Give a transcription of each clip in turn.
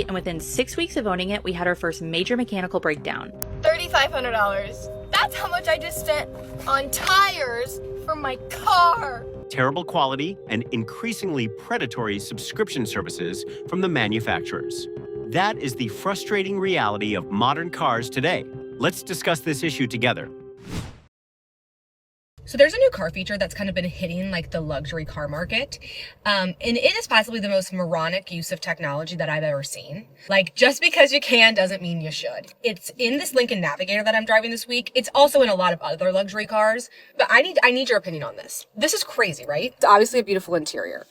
And within 6 weeks of owning it, we had our first major mechanical breakdown. $3,500. That's how much I just spent on tires for my car. Terrible quality and increasingly predatory subscription services from the manufacturers. That is the frustrating reality of modern cars today. Let's discuss this issue together. So there's a new car feature that's kind of been hitting like the luxury car market. And it is possibly the most moronic use of technology that I've ever seen. Like, just because you can doesn't mean you should. It's in this Lincoln Navigator that I'm driving this week. It's also in a lot of other luxury cars, but I need your opinion on this. This is crazy, right? It's obviously a beautiful interior,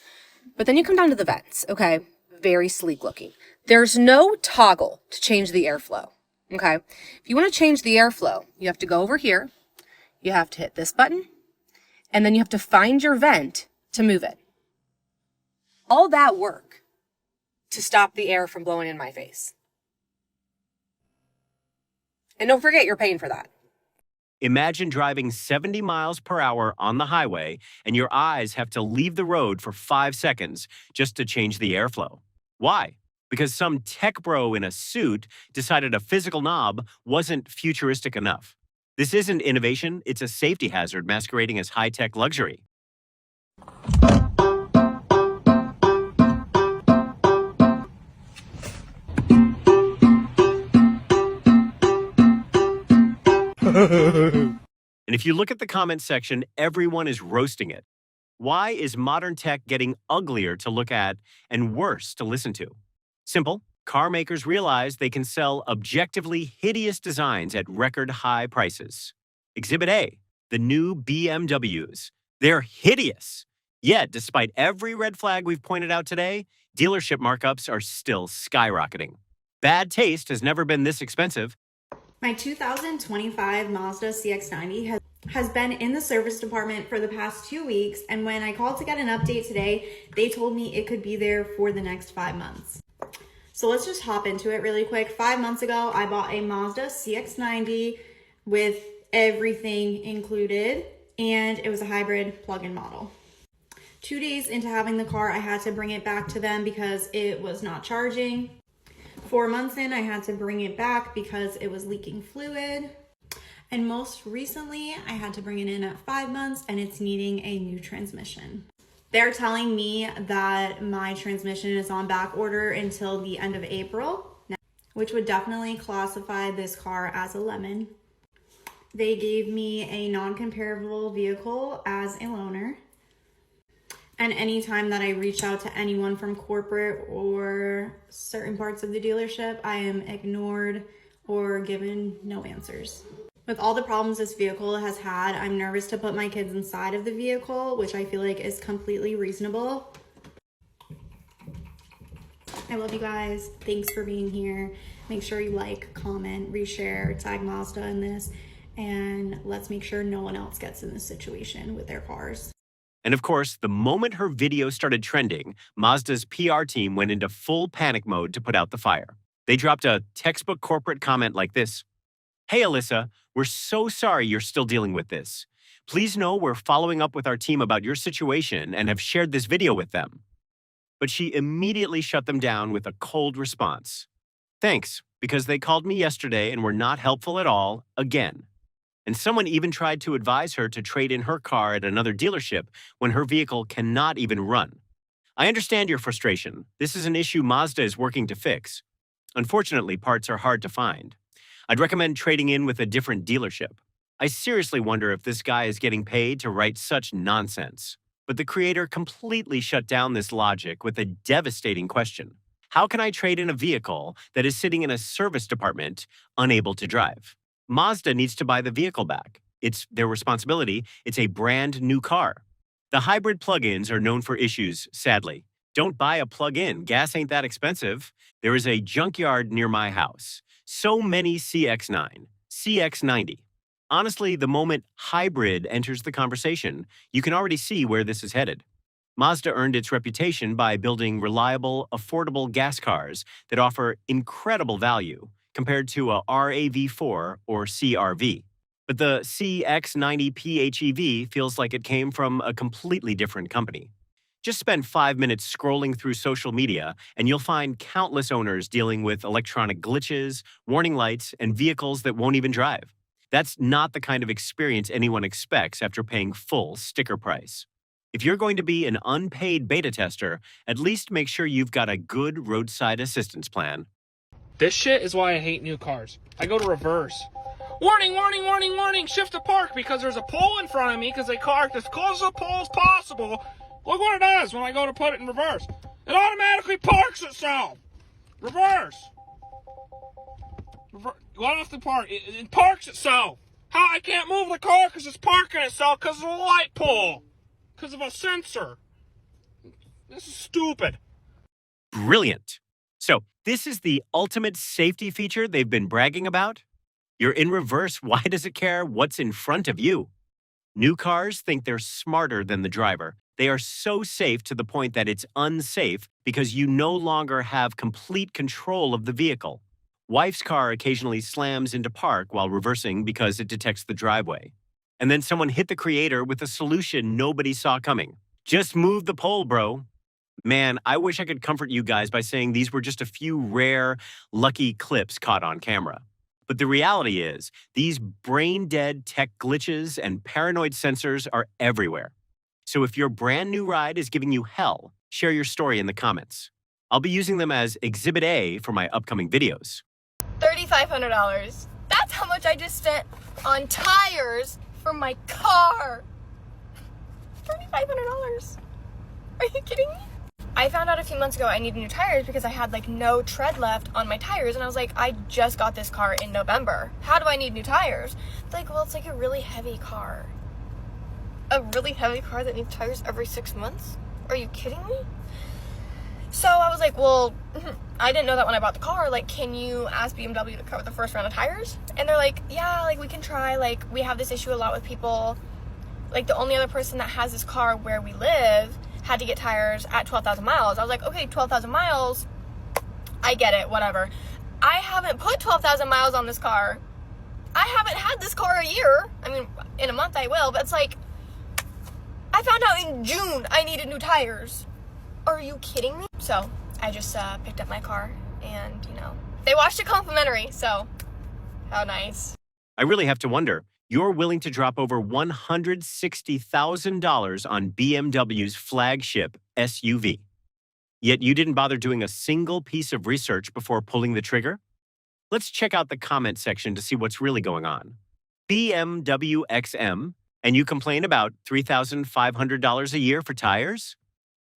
but then you come down to the vents, okay? Very sleek looking. There's no toggle to change the airflow, okay? If you want to change the airflow, you have to go over here. You have to hit this button, and then you have to find your vent to move it. All that work to stop the air from blowing in my face. And don't forget, you're paying for that. Imagine driving 70 miles per hour on the highway and your eyes have to leave the road for 5 seconds just to change the airflow. Why? Because some tech bro in a suit decided a physical knob wasn't futuristic enough. This isn't innovation, it's a safety hazard masquerading as high-tech luxury. And if you look at the comment section, everyone is roasting it. Why is modern tech getting uglier to look at and worse to listen to? Simple. Car makers realize they can sell objectively hideous designs at record high prices. Exhibit A, the new BMWs. They're hideous. Yet, despite every red flag we've pointed out today, dealership markups are still skyrocketing. Bad taste has never been this expensive. My 2025 Mazda CX-90 has been in the service department for the past 2 weeks, and when I called to get an update today, they told me it could be there for the next 5 months. So let's just hop into it really quick. 5 months ago, I bought a Mazda CX-90 with everything included, and it was a hybrid plug-in model. 2 days into having the car, I had to bring it back to them because it was not charging. 4 months in, I had to bring it back because it was leaking fluid. And most recently, I had to bring it in at 5 months and it's needing a new transmission. They're telling me that my transmission is on back order until the end of April, which would definitely classify this car as a lemon. They gave me a non-comparable vehicle as a loaner. And anytime that I reach out to anyone from corporate or certain parts of the dealership, I am ignored or given no answers. With all the problems this vehicle has had, I'm nervous to put my kids inside of the vehicle, which I feel like is completely reasonable. I love you guys. Thanks for being here. Make sure you like, comment, reshare, tag Mazda in this, and let's make sure no one else gets in this situation with their cars. And of course, the moment her video started trending, Mazda's PR team went into full panic mode to put out the fire. They dropped a textbook corporate comment like this. Hey, Alyssa, we're so sorry you're still dealing with this. Please know we're following up with our team about your situation and have shared this video with them. But she immediately shut them down with a cold response. Thanks, because they called me yesterday and were not helpful at all, again. And someone even tried to advise her to trade in her car at another dealership when her vehicle cannot even run. I understand your frustration. This is an issue Mazda is working to fix. Unfortunately, parts are hard to find. I'd recommend trading in with a different dealership. I seriously wonder if this guy is getting paid to write such nonsense. But the creator completely shut down this logic with a devastating question. How can I trade in a vehicle that is sitting in a service department, unable to drive? Mazda needs to buy the vehicle back. It's their responsibility. It's a brand new car. The hybrid plug-ins are known for issues, sadly. Don't buy a plug-in. Gas ain't that expensive. There is a junkyard near my house. So many CX-9, CX-90. Honestly, the moment hybrid enters the conversation, you can already see where this is headed. Mazda earned its reputation by building reliable, affordable gas cars that offer incredible value compared to a RAV4 or CRV. But the CX-90 PHEV feels like it came from a completely different company. Just spend 5 minutes scrolling through social media, and you'll find countless owners dealing with electronic glitches, warning lights, and vehicles that won't even drive. That's not the kind of experience anyone expects after paying full sticker price. If you're going to be an unpaid beta tester, at least make sure you've got a good roadside assistance plan. This shit is why I hate new cars. I go to reverse. Warning, warning, warning, warning, shift to park because there's a pole in front of me because they parked as close to the pole as possible. Look what it does when I go to put it in reverse. It automatically parks itself. Reverse. Let off the park. It parks itself. How I can't move the car because it's parking itself because of a light pole. Because of a sensor. This is stupid. Brilliant. So, this is the ultimate safety feature they've been bragging about? You're in reverse, why does it care what's in front of you? New cars think they're smarter than the driver. They are so safe to the point that it's unsafe because you no longer have complete control of the vehicle. Wife's car occasionally slams into park while reversing because it detects the driveway. And then someone hit the creator with a solution nobody saw coming. Just move the pole, bro. Man, I wish I could comfort you guys by saying these were just a few rare, lucky clips caught on camera. But the reality is, these brain-dead tech glitches and paranoid sensors are everywhere. So if your brand new ride is giving you hell, share your story in the comments. I'll be using them as Exhibit A for my upcoming videos. $3,500. That's how much I just spent on tires for my car. $3,500. Are you kidding me? I found out a few months ago I needed new tires because I had like no tread left on my tires, and I was like, I just got this car in November. How do I need new tires? It's like, well, it's like a really heavy car. A really heavy car that needs tires every 6 months? Are you kidding me? So I was like, well, I didn't know that when I bought the car. Like, can you ask BMW to cover the first round of tires? And they're like, yeah, like we can try. Like, we have this issue a lot with people. Like, the only other person that has this car where we live had to get tires at 12,000 miles. I was like, okay, 12,000 miles, I get it, whatever. I haven't put 12,000 miles on this car. I haven't had this car a year. I mean, in a month I will, but it's like, I found out in June I needed new tires. Are you kidding me? So I just picked up my car and, they washed it complimentary, so how nice. I really have to wonder, you're willing to drop over $160,000 on BMW's flagship SUV. Yet you didn't bother doing a single piece of research before pulling the trigger? Let's check out the comment section to see what's really going on. BMW XM, and you complain about $3,500 a year for tires?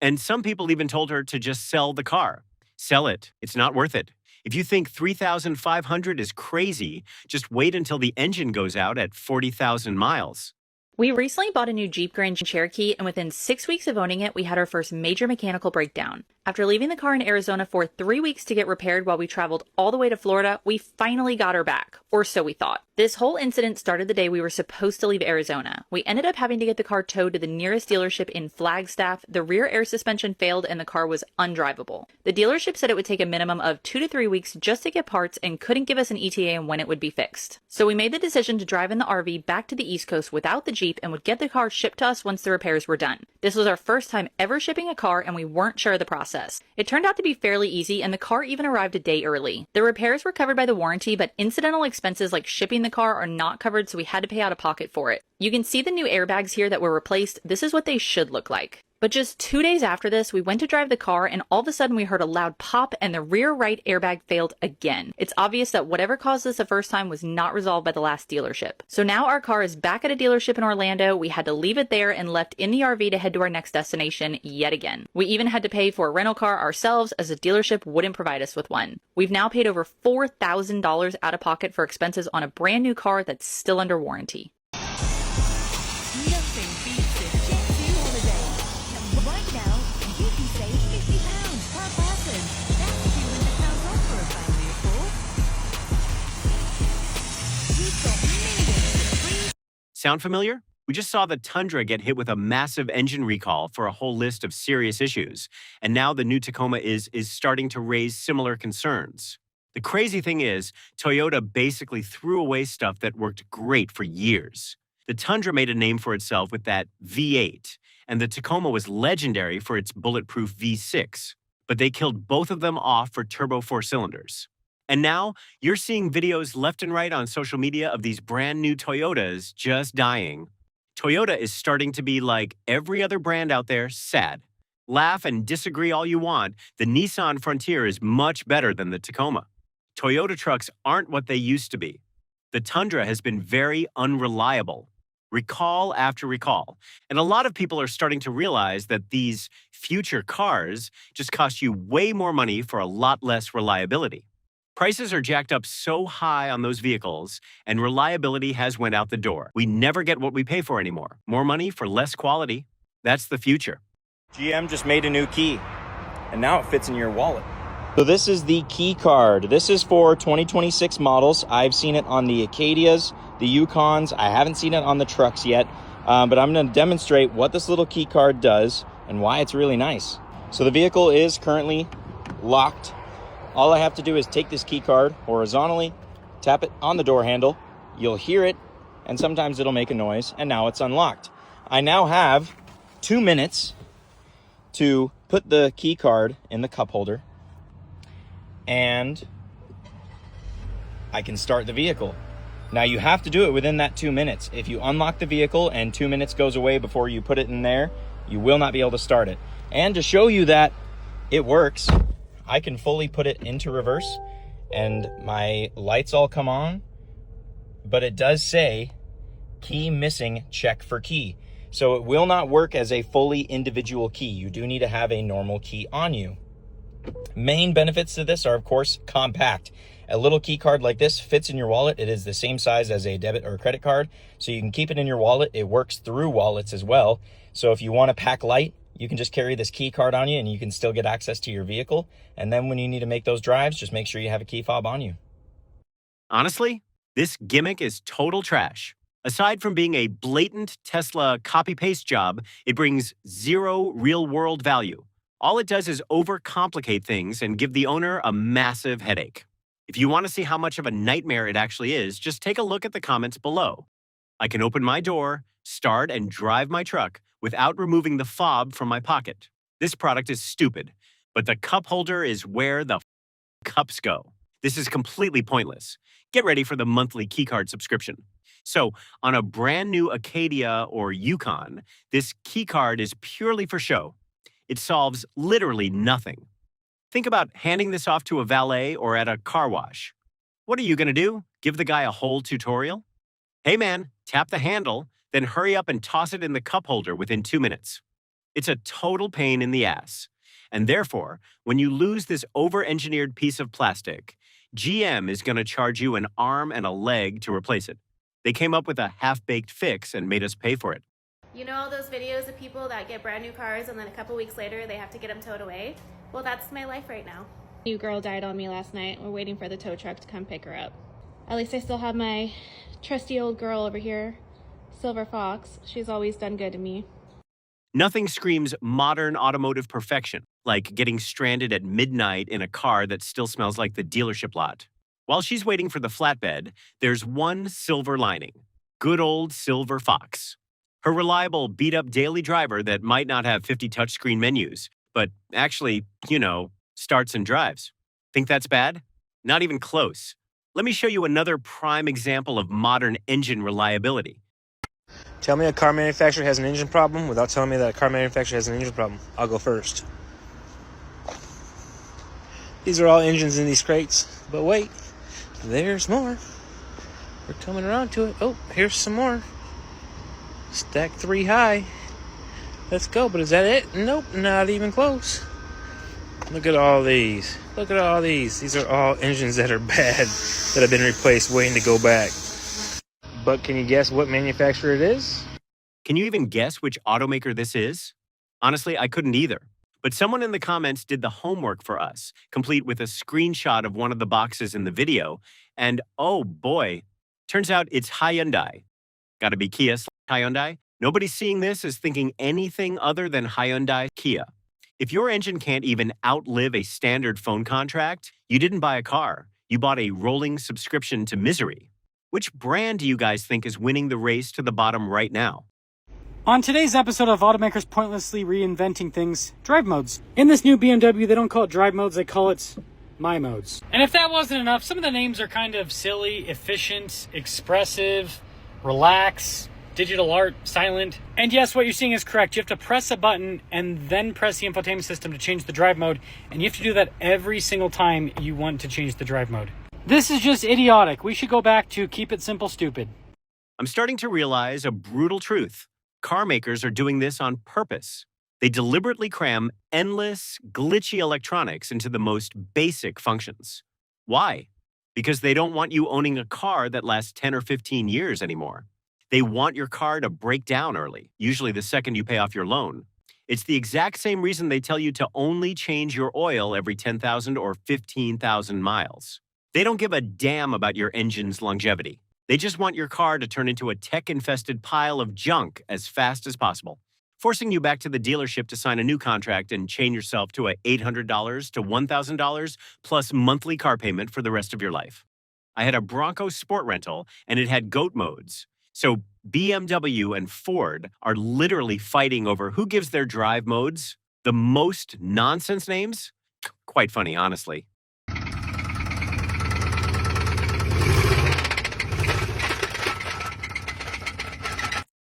And some people even told her to just sell the car. Sell it. It's not worth it. If you think $3,500 is crazy, just wait until the engine goes out at 40,000 miles. We recently bought a new Jeep Grand Cherokee, and within 6 weeks of owning it, we had our first major mechanical breakdown. After leaving the car in Arizona for 3 weeks to get repaired while we traveled all the way to Florida, we finally got her back, or so we thought. This whole incident started the day we were supposed to leave Arizona. We ended up having to get the car towed to the nearest dealership in Flagstaff. The rear air suspension failed and the car was undrivable. The dealership said it would take a minimum of 2 to 3 weeks just to get parts and couldn't give us an ETA on when it would be fixed. So we made the decision to drive in the RV back to the East Coast without the Jeep and would get the car shipped to us once the repairs were done. This was our first time ever shipping a car, and we weren't sure of the process. It turned out to be fairly easy, and the car even arrived a day early. The repairs were covered by the warranty, but incidental expenses like shipping the car are not covered, so we had to pay out of pocket for it. You can see the new airbags here that were replaced. This is what they should look like. But just 2 days after this, we went to drive the car, and all of a sudden we heard a loud pop and the rear right airbag failed again. It's obvious that whatever caused this the first time was not resolved by the last dealership. So now our car is back at a dealership in Orlando. We had to leave it there and left in the RV to head to our next destination yet again. We even had to pay for a rental car ourselves as the dealership wouldn't provide us with one. We've now paid over $4,000 out of pocket for expenses on a brand new car that's still under warranty. Nothing beats a Jet 2 holiday. And right now, you can save £50 per person. That's £200 off for a family of 4. You've got millions of free. Sound familiar? We just saw the Tundra get hit with a massive engine recall for a whole list of serious issues, and now the new Tacoma is starting to raise similar concerns. The crazy thing is, Toyota basically threw away stuff that worked great for years. The Tundra made a name for itself with that V8, and the Tacoma was legendary for its bulletproof V6, but they killed both of them off for turbo 4-cylinders. And now you're seeing videos left and right on social media of these brand new Toyotas just dying. Toyota is starting to be like every other brand out there, sad. Laugh and disagree all you want, the Nissan Frontier is much better than the Tacoma. Toyota trucks aren't what they used to be. The Tundra has been very unreliable. Recall after recall. And a lot of people are starting to realize that these future cars just cost you way more money for a lot less reliability. Prices are jacked up so high on those vehicles, and reliability has went out the door. We never get what we pay for anymore. More money for less quality. That's the future. GM just made a new key, and now it fits in your wallet. So this is the key card. This is for 2026 models. I've seen it on the Acadias, the Yukons. I haven't seen it on the trucks yet, but I'm going to demonstrate what this little key card does and why it's really nice. So the vehicle is currently locked. All I have to do is take this key card horizontally, tap it on the door handle. You'll hear it, and sometimes it'll make a noise, and now it's unlocked. I now have 2 minutes to put the key card in the cup holder, and I can start the vehicle. Now you have to do it within that 2 minutes. If you unlock the vehicle and 2 minutes goes away before you put it in there, you will not be able to start it. And to show you that it works, I can fully put it into reverse and my lights all come on, but it does say key missing, check for key. So it will not work as a fully individual key. You do need to have a normal key on you. Main benefits to this are, of course, compact. A little key card like this fits in your wallet. It is the same size as a debit or credit card, so you can keep it in your wallet. It works through wallets as well. So if you want to pack light, you can just carry this key card on you and you can still get access to your vehicle. And then when you need to make those drives, just make sure you have a key fob on you. Honestly, this gimmick is total trash. Aside from being a blatant Tesla copy-paste job, it brings zero real-world value. All it does is overcomplicate things and give the owner a massive headache. If you want to see how much of a nightmare it actually is, just take a look at the comments below. I can open my door, start and drive my truck without removing the fob from my pocket. This product is stupid, but the cup holder is where the cups go. This is completely pointless. Get ready for the monthly keycard subscription. So, on a brand new Acadia or Yukon, this keycard is purely for show. It solves literally nothing. Think about handing this off to a valet or at a car wash. What are you going to do? Give the guy a whole tutorial? Hey man, tap the handle, then hurry up and toss it in the cup holder within 2 minutes. It's a total pain in the ass. And therefore, when you lose this over-engineered piece of plastic, GM is going to charge you an arm and a leg to replace it. They came up with a half-baked fix and made us pay for it. You know all those videos of people that get brand new cars and then a couple weeks later they have to get them towed away? Well, that's my life right now. New girl died on me last night. We're waiting for the tow truck to come pick her up. At least I still have my trusty old girl over here, Silver Fox. She's always done good to me. Nothing screams modern automotive perfection like getting stranded at midnight in a car that still smells like the dealership lot. While she's waiting for the flatbed, there's one silver lining. Good old Silver Fox. Her reliable, beat-up daily driver that might not have 50 touchscreen menus, but actually, starts and drives. Think that's bad? Not even close. Let me show you another prime example of modern engine reliability. Tell me a car manufacturer has an engine problem without telling me that a car manufacturer has an engine problem. I'll go first. These are all engines in these crates. But wait, there's more. We're coming around to it. Oh, here's some more. Stack 3 high. Let's go, but is that it? Nope, not even close. Look at all these. Look at all these. These are all engines that are bad, that have been replaced, waiting to go back. But can you guess what manufacturer it is? Can you even guess which automaker this is? Honestly, I couldn't either. But someone in the comments did the homework for us, complete with a screenshot of one of the boxes in the video. And oh boy, turns out it's Hyundai. Gotta be Kia/Hyundai. Nobody seeing this is thinking anything other than Hyundai Kia. If your engine can't even outlive a standard phone contract, you didn't buy a car. You bought a rolling subscription to misery. Which brand do you guys think is winning the race to the bottom right now? On today's episode of Automakers Pointlessly Reinventing Things, drive modes. In this new BMW, they don't call it drive modes, they call it my modes. And if that wasn't enough, some of the names are kind of silly, efficient, expressive, relax, digital art, silent. And yes, what you're seeing is correct. You have to press a button and then press the infotainment system to change the drive mode. And you have to do that every single time you want to change the drive mode. This is just idiotic. We should go back to keep it simple, stupid. I'm starting to realize a brutal truth. Car makers are doing this on purpose. They deliberately cram endless, glitchy electronics into the most basic functions. Why? Because they don't want you owning a car that lasts 10 or 15 years anymore. They want your car to break down early, usually the second you pay off your loan. It's the exact same reason they tell you to only change your oil every 10,000 or 15,000 miles. They don't give a damn about your engine's longevity. They just want your car to turn into a tech-infested pile of junk as fast as possible, forcing you back to the dealership to sign a new contract and chain yourself to a $800 to $1,000 plus monthly car payment for the rest of your life. I had a Bronco Sport rental, and it had GOAT modes. So BMW and Ford are literally fighting over who gives their drive modes the most nonsense names. Quite funny, honestly.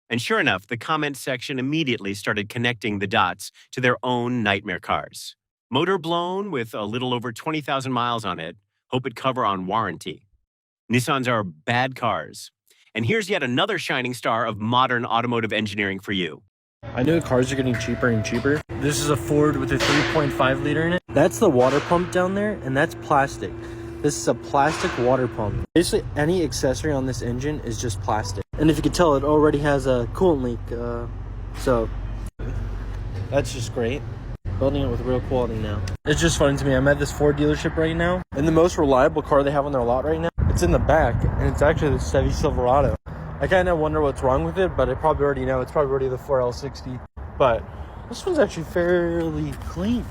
And sure enough, the comment section immediately started connecting the dots to their own nightmare cars. Motor blown with a little over 20,000 miles on it. Hope it cover on warranty. Nissans are bad cars. And here's yet another shining star of modern automotive engineering for you. I know cars are getting cheaper and cheaper. This is a Ford with a 3.5 liter in it. That's the water pump down there, and that's plastic. This is a plastic water pump. Basically, any accessory on this engine is just plastic. And if you can tell, it already has a coolant leak. So that's just great. Building it with real quality now. It's just funny to me. I'm at this Ford dealership right now, and the most reliable car they have on their lot right now, it's in the back, and it's actually the Chevy Silverado. I kind of wonder what's wrong with it, but I probably already know. It's probably already the 4L60. But this one's actually fairly clean.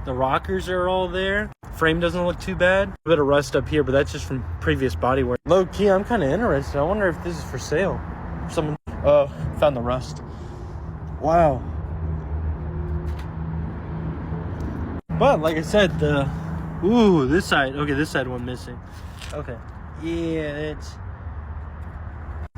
The rockers are all there. Frame doesn't look too bad. A bit of rust up here, but that's just from previous body work. Low key, I'm kind of interested. I wonder if this is for sale. Someone, found the rust. Wow. But like I said, this side. Okay, this side one missing. Okay. Yeah, it's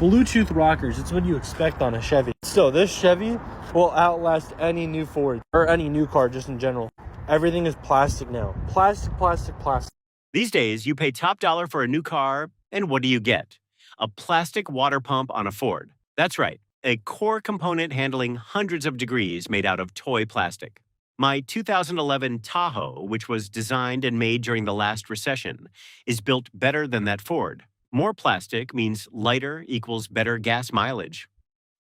Bluetooth rockers. It's what you expect on a Chevy. Still, this Chevy will outlast any new Ford or any new car just in general. Everything is plastic now. Plastic, plastic, plastic. These days, you pay top dollar for a new car, and what do you get? A plastic water pump on a Ford. That's right, a core component handling hundreds of degrees made out of toy plastic. My 2011 Tahoe, which was designed and made during the last recession, is built better than that Ford. More plastic means lighter equals better gas mileage.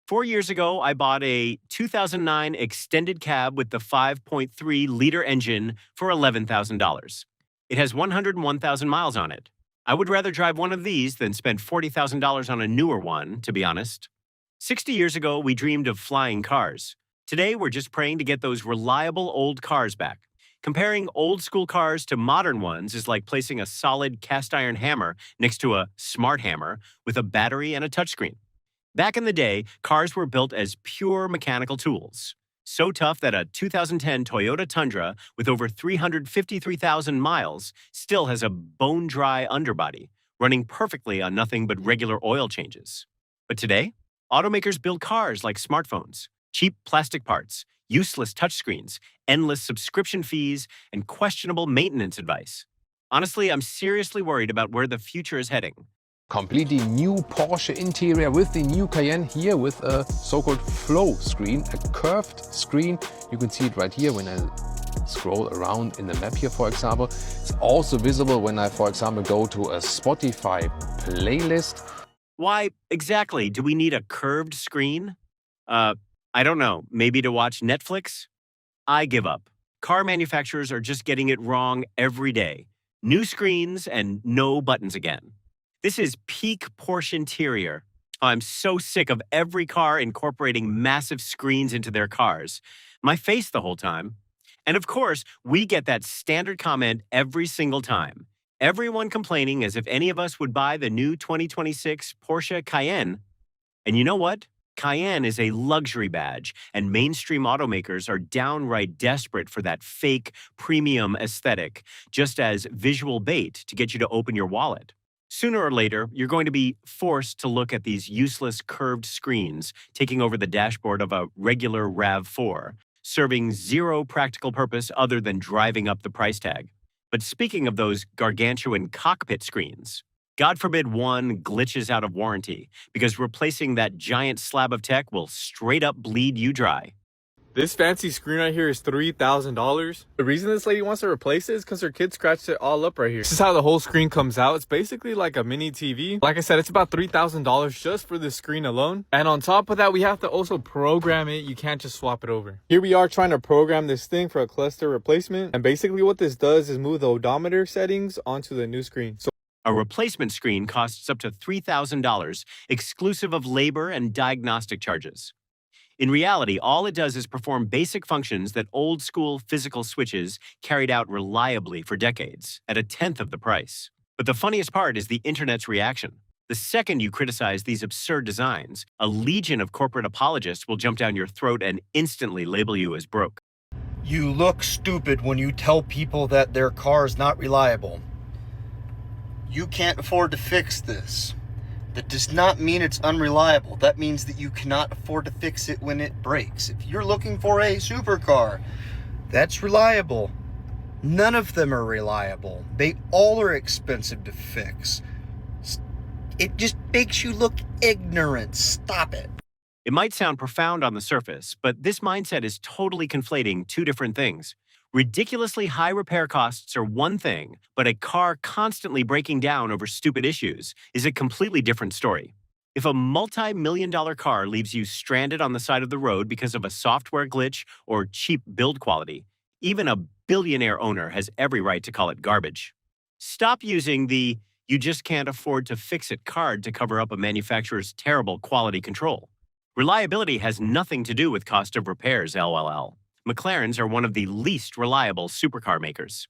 4 years ago, I bought a 2009 extended cab with the 5.3-liter engine for $11,000. It has 101,000 miles on it. I would rather drive one of these than spend $40,000 on a newer one, to be honest. 60 years ago, we dreamed of flying cars. Today, we're just praying to get those reliable old cars back. Comparing old school cars to modern ones is like placing a solid cast iron hammer next to a smart hammer with a battery and a touchscreen. Back in the day, cars were built as pure mechanical tools. So tough that a 2010 Toyota Tundra with over 353,000 miles still has a bone-dry underbody, running perfectly on nothing but regular oil changes. But today, automakers build cars like smartphones, cheap plastic parts, useless touchscreens, endless subscription fees, and questionable maintenance advice. Honestly, I'm seriously worried about where the future is heading. Completely new Porsche interior with the new Cayenne here with a so-called flow screen, a curved screen. You can see it right here when I scroll around in the map here, for example. It's also visible when I, for example, go to a Spotify playlist. Why exactly do we need a curved screen? I don't know, maybe to watch Netflix? I give up. Car manufacturers are just getting it wrong every day. New screens and no buttons again. This is peak Porsche interior. I'm so sick of every car incorporating massive screens into their cars. My face the whole time. And of course, we get that standard comment every single time. Everyone complaining as if any of us would buy the new 2026 Porsche Cayenne. And you know what? Cayenne is a luxury badge, and mainstream automakers are downright desperate for that fake premium aesthetic, just as visual bait to get you to open your wallet. Sooner or later, you're going to be forced to look at these useless curved screens taking over the dashboard of a regular RAV4, serving zero practical purpose other than driving up the price tag. But speaking of those gargantuan cockpit screens, God forbid one glitches out of warranty, because replacing that giant slab of tech will straight up bleed you dry. This fancy screen right here is $3,000. The reason this lady wants to replace it is because her kid scratched it all up right here. This is how the whole screen comes out. It's basically like a mini TV. Like I said, it's about $3,000 just for this screen alone. And on top of that, we have to also program it. You can't just swap it over. Here we are trying to program this thing for a cluster replacement. And basically what this does is move the odometer settings onto the new screen. A replacement screen costs up to $3,000, exclusive of labor and diagnostic charges. In reality, all it does is perform basic functions that old-school physical switches carried out reliably for decades, at a tenth of the price. But the funniest part is the internet's reaction. The second you criticize these absurd designs, a legion of corporate apologists will jump down your throat and instantly label you as broke. You look stupid when you tell people that their car is not reliable. You can't afford to fix this. That does not mean it's unreliable. That means that you cannot afford to fix it when it breaks. If you're looking for a supercar that's reliable, none of them are reliable. They all are expensive to fix. It just makes you look ignorant. Stop it. It might sound profound on the surface, but this mindset is totally conflating two different things. Ridiculously high repair costs are one thing, but a car constantly breaking down over stupid issues is a completely different story. If a multi-million-dollar car leaves you stranded on the side of the road because of a software glitch or cheap build quality, even a billionaire owner has every right to call it garbage. Stop using the "you just can't afford to fix it" card to cover up a manufacturer's terrible quality control. Reliability has nothing to do with cost of repairs, LOL. McLarens are one of the least reliable supercar makers.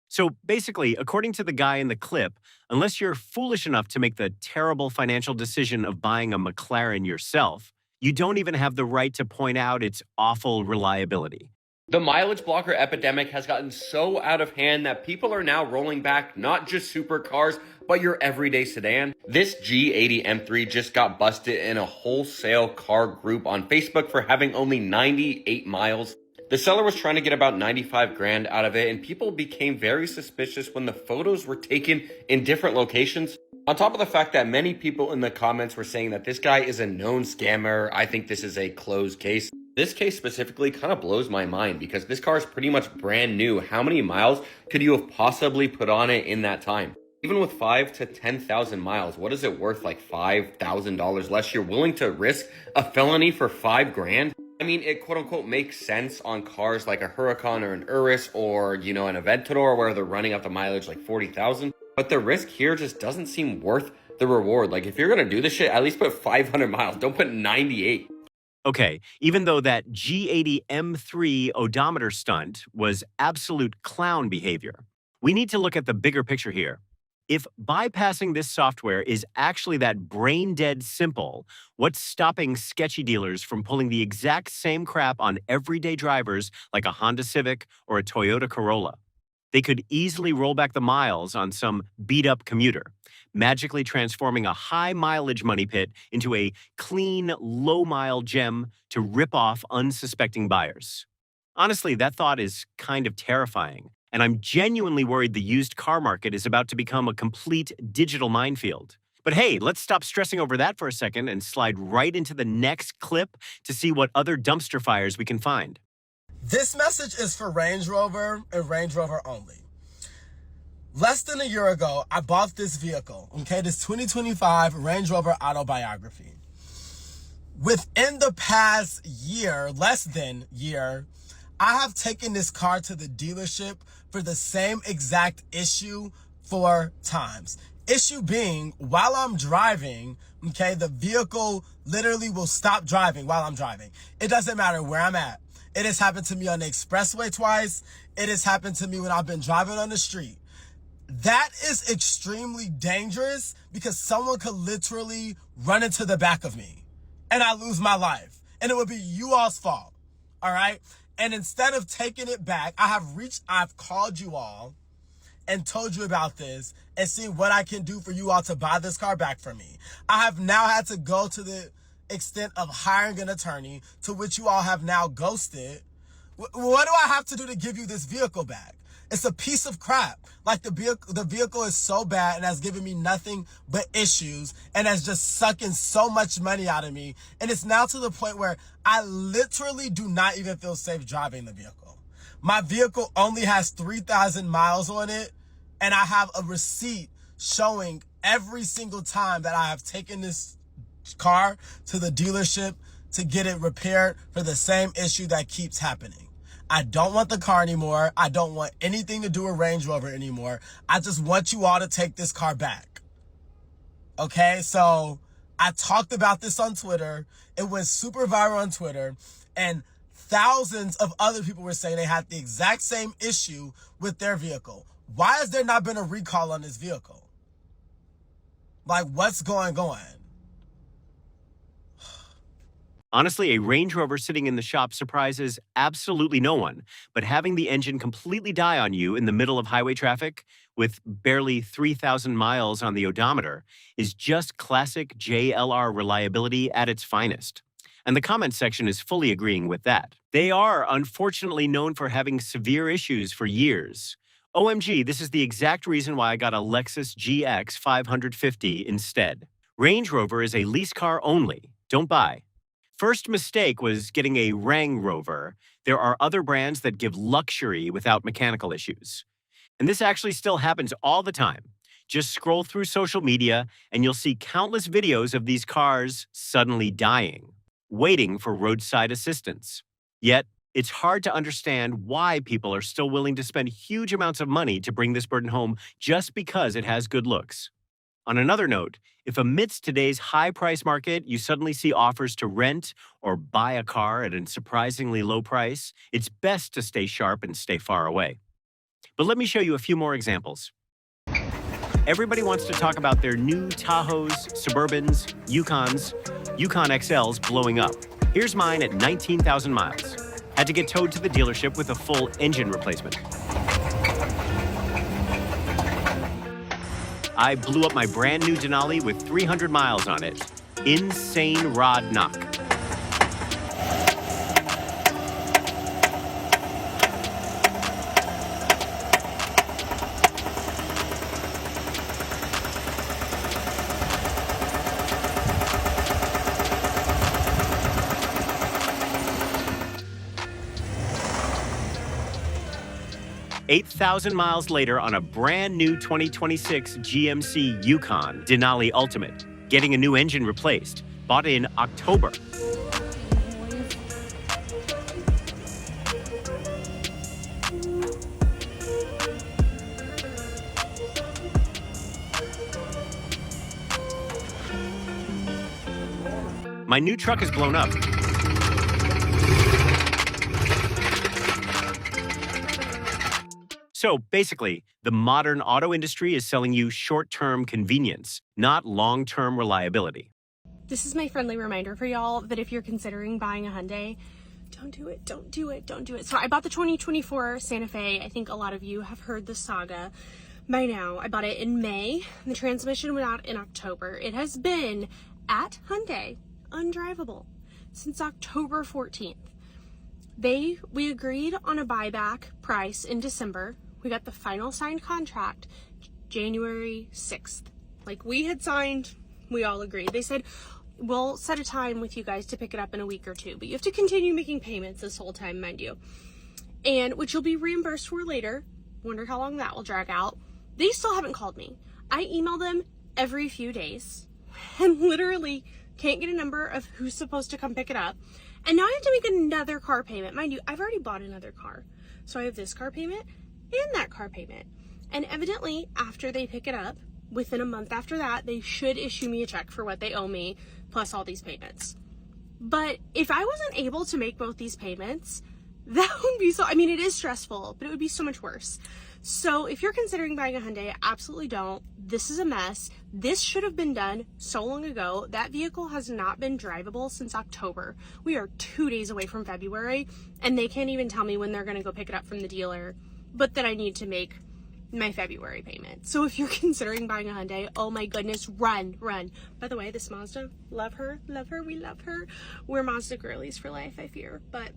So basically, according to the guy in the clip, unless you're foolish enough to make the terrible financial decision of buying a McLaren yourself, you don't even have the right to point out its awful reliability. The mileage blocker epidemic has gotten so out of hand that people are now rolling back not just supercars, but your everyday sedan. This G80 M3 just got busted in a wholesale car group on Facebook for having only 98 miles. The seller was trying to get about 95 grand out of it, and people became very suspicious when the photos were taken in different locations. On top of the fact that many people in the comments were saying that this guy is a known scammer, I think this is a closed case. This case specifically kind of blows my mind because this car is pretty much brand new. How many miles could you have possibly put on it in that time? Even with 5 to 10,000 miles, what is it worth? Like $5,000 less? You're willing to risk a felony for 5 grand? I mean, it quote-unquote makes sense on cars like a Huracan or an Urus or, an Aventador where they're running up the mileage like 40,000. But the risk here just doesn't seem worth the reward. Like, if you're going to do this shit, at least put 500 miles. Don't put 98. Okay, even though that G80 M3 odometer stunt was absolute clown behavior, we need to look at the bigger picture here. If bypassing this software is actually that brain-dead simple, what's stopping sketchy dealers from pulling the exact same crap on everyday drivers like a Honda Civic or a Toyota Corolla? They could easily roll back the miles on some beat-up commuter, magically transforming a high-mileage money pit into a clean, low-mile gem to rip off unsuspecting buyers. Honestly, that thought is kind of terrifying. And I'm genuinely worried the used car market is about to become a complete digital minefield. But hey, let's stop stressing over that for a second and slide right into the next clip to see what other dumpster fires we can find. This message is for Range Rover and Range Rover only. Less than a year ago, I bought this vehicle, this 2025 Range Rover Autobiography. Within the past year, less than year, I have taken this car to the dealership for the same exact issue 4 times. Issue being, while I'm driving, the vehicle literally will stop driving while I'm driving. It doesn't matter where I'm at. It has happened to me on the expressway twice. It has happened to me when I've been driving on the street. That is extremely dangerous because someone could literally run into the back of me and I lose my life. And it would be you all's fault. All right? And instead of taking it back, I've called you all and told you about this and seen what I can do for you all to buy this car back from me. I have now had to go to the extent of hiring an attorney, to which you all have now ghosted. What do I have to do to give you this vehicle back? It's a piece of crap. Like, the vehicle is so bad and has given me nothing but issues and has just sucking so much money out of me. And it's now to the point where I literally do not even feel safe driving the vehicle. My vehicle only has 3,000 miles on it, and I have a receipt showing every single time that I have taken this car to the dealership to get it repaired for the same issue that keeps happening. I don't want the car anymore. I don't want anything to do with Range Rover anymore. I just want you all to take this car back. Okay, so I talked about this on Twitter. It went super viral on Twitter, and thousands of other people were saying they had the exact same issue with their vehicle. Why has there not been a recall on this vehicle? Like, what's going on? Honestly, a Range Rover sitting in the shop surprises absolutely no one, but having the engine completely die on you in the middle of highway traffic with barely 3,000 miles on the odometer is just classic JLR reliability at its finest. And the comment section is fully agreeing with that. They are unfortunately known for having severe issues for years. OMG, this is the exact reason why I got a Lexus GX 550 instead. Range Rover is a lease car only. Don't buy. First mistake was getting a Range Rover. There are other brands that give luxury without mechanical issues. And this actually still happens all the time. Just scroll through social media and you'll see countless videos of these cars suddenly dying, waiting for roadside assistance. Yet, it's hard to understand why people are still willing to spend huge amounts of money to bring this burden home just because it has good looks. On another note, if amidst today's high price market, you suddenly see offers to rent or buy a car at a surprisingly low price, it's best to stay sharp and stay far away. But let me show you a few more examples. Everybody wants to talk about their new Tahoes, Suburbans, Yukons, Yukon XLs blowing up. Here's mine at 19,000 miles. Had to get towed to the dealership with a full engine replacement. I blew up my brand new Denali with 300 miles on it. Insane rod knock. $8,000 miles later on a brand new 2026 GMC Yukon Denali Ultimate, getting a new engine replaced, bought in October. My new truck is blown up. So basically, the modern auto industry is selling you short-term convenience, not long-term reliability. This is my friendly reminder for y'all that if you're considering buying a Hyundai, don't do it, don't do it, don't do it. So I bought the 2024 Santa Fe. I think a lot of you have heard the saga by now. I bought it in May. The transmission went out in October. It has been at Hyundai undrivable since October 14th. We agreed on a buyback price in December. We got the final signed contract January 6th. Like, we had signed, we all agreed. They said, we'll set a time with you guys to pick it up in a week or two, but you have to continue making payments this whole time, mind you. And which you'll be reimbursed for later. Wonder how long that will drag out. They still haven't called me. I email them every few days and literally can't get a number of who's supposed to come pick it up. And now I have to make another car payment. Mind you, I've already bought another car. So I have this car payment and that car payment. And evidently, after they pick it up, within a month after that, they should issue me a check for what they owe me, plus all these payments. But if I wasn't able to make both these payments, That would be so, I mean, it is stressful, but it would be so much worse. So if you're considering buying a Hyundai, absolutely don't. This is a mess. This should have been done so long ago. That vehicle has not been drivable since October. We are 2 days away from February, and they can't even tell me when they're going to go pick it up from the dealer, but that I need to make my February payment. So if you're considering buying a Hyundai, oh my goodness, run. By the way, this Mazda, love her, we love her. We're Mazda girlies for life, I fear. But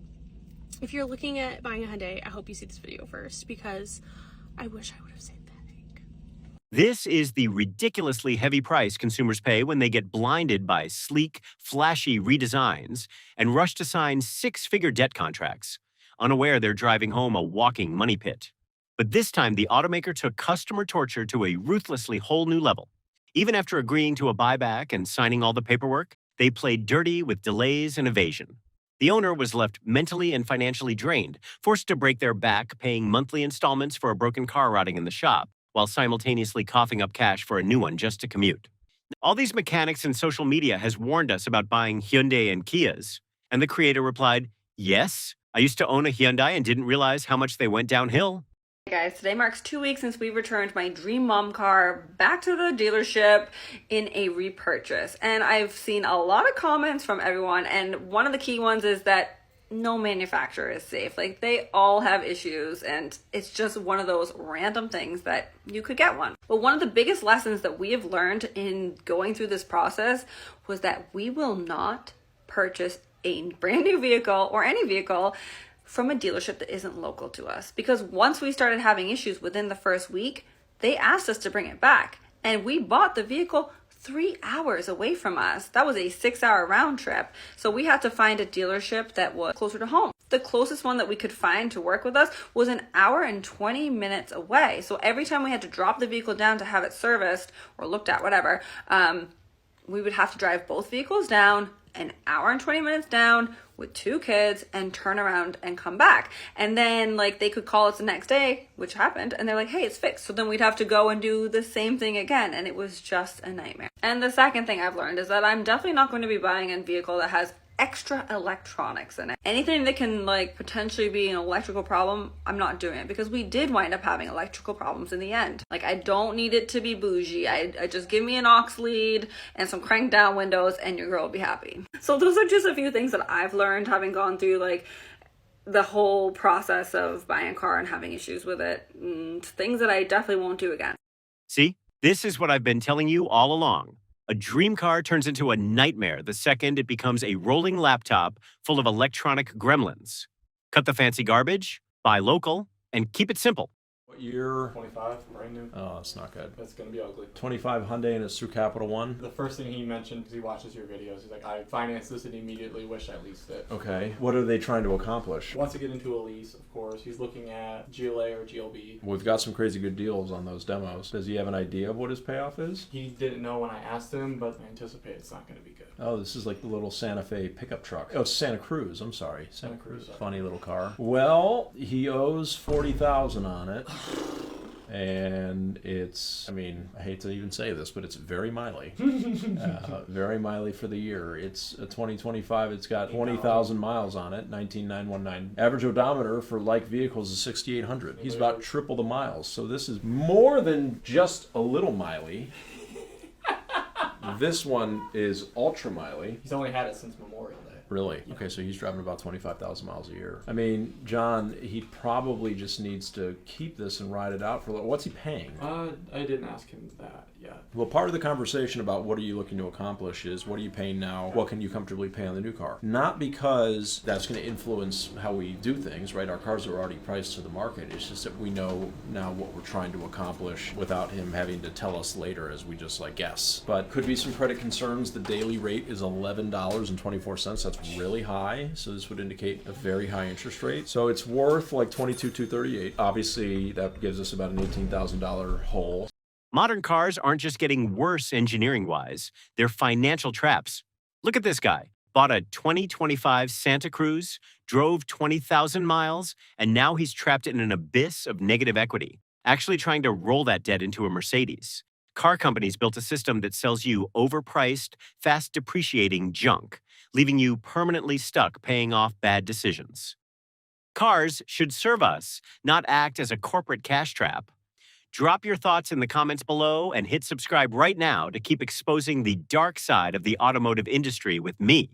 if you're looking at buying a Hyundai, I hope you see this video first, because I wish I would have saved that egg. This is the ridiculously heavy price consumers pay when they get blinded by sleek, flashy redesigns and rush to sign six-figure debt contracts, unaware they're driving home a walking money pit. But this time, the automaker took customer torture to a ruthlessly whole new level. Even after agreeing to a buyback and signing all the paperwork, they played dirty with delays and evasion. The owner was left mentally and financially drained, forced to break their back paying monthly installments for a broken car rotting in the shop, while simultaneously coughing up cash for a new one just to commute. All these mechanics and social media has warned us about buying Hyundai and Kias. And the creator replied, "Yes, I used to own a Hyundai and didn't realize how much they went downhill." Hey guys, today marks 2 weeks since we returned my dream mom car back to the dealership in a repurchase. And I've seen a lot of comments from everyone, and one of the key ones is that no manufacturer is safe. Like, they all have issues, and it's just one of those random things that you could get one. But one of the biggest lessons that we have learned in going through this process was that we will not purchase a brand new vehicle or any vehicle from a dealership that isn't local to us. Because once we started having issues within the first week, they asked us to bring it back. And we bought the vehicle 3 hours away from us. That was a 6-hour round trip. So we had to find a dealership that was closer to home. The closest one that we could find to work with us was an hour and 20 minutes away. So every time we had to drop the vehicle down to have it serviced or looked at, whatever, we would have to drive both vehicles down, an hour and 20 minutes down with 2 kids, and turn around and come back. And then like they could call us the next day, which happened, and they're like, "Hey, it's fixed." So then we'd have to go and do the same thing again, and it was just a nightmare. And the second thing I've learned is that I'm definitely not going to be buying a vehicle that has extra electronics in it. Anything that can like potentially be an electrical problem, I'm not doing it, because we did wind up having electrical problems in the end. Like, I don't need it to be bougie. I just give me an aux lead and some crank down windows and your girl will be happy. So those are just a few things that I've learned having gone through like the whole process of buying a car and having issues with it, and things that I definitely won't do again. See, this is what I've been telling you all along. A dream car turns into a nightmare the second it becomes a rolling laptop full of electronic gremlins. Cut the fancy garbage, buy local, and keep it simple. What year? 25, brand new. Oh, that's not good. That's gonna be ugly. 25 Hyundai, and it's through Capital One. The first thing he mentioned, because he watches your videos, he's like, "I financed this and immediately wish I leased it." Okay. What are they trying to accomplish? He wants to get into a lease, of course. He's looking at GLA or GLB. We've got some crazy good deals on those demos. Does he have an idea of what his payoff is? He didn't know when I asked him, but I anticipate it's not going to be good. Oh, this is like the little Santa Fe pickup truck. Oh, Santa Cruz. I'm sorry. Santa Cruz. Funny little car. Well, he owes $40,000 on it. And it's, I mean, I hate to even say this, but it's very mily. Very mily for the year. It's a 2025. It's got 20,000 miles on it, 19,919. Average odometer for like vehicles is 6,800. He's about triple the miles. So this is more than just a little mily. This one is ultra mily. He's only had it since Memorial Day. Really? Okay, so he's driving about 25,000 miles a year. I mean, John, he probably just needs to keep this and ride it out for a little. What's he paying? I didn't ask him that yet. Well, part of the conversation about what are you looking to accomplish is what are you paying now? What can you comfortably pay on the new car? Not because that's going to influence how we do things, right? Our cars are already priced to the market. It's just that we know now what we're trying to accomplish without him having to tell us later as we just like guess. But could be some credit concerns. The daily rate is $11.24. That's really high. So this would indicate a very high interest rate. So it's worth like $22,238. Obviously, that gives us about an $18,000 hole. Modern cars aren't just getting worse engineering-wise, they're financial traps. Look at this guy. Bought a 2025 Santa Cruz, drove 20,000 miles, and now he's trapped in an abyss of negative equity, actually trying to roll that debt into a Mercedes. Car companies built a system that sells you overpriced, fast depreciating junk, leaving you permanently stuck paying off bad decisions. Cars should serve us, not act as a corporate cash trap. Drop your thoughts in the comments below and hit subscribe right now to keep exposing the dark side of the automotive industry with me,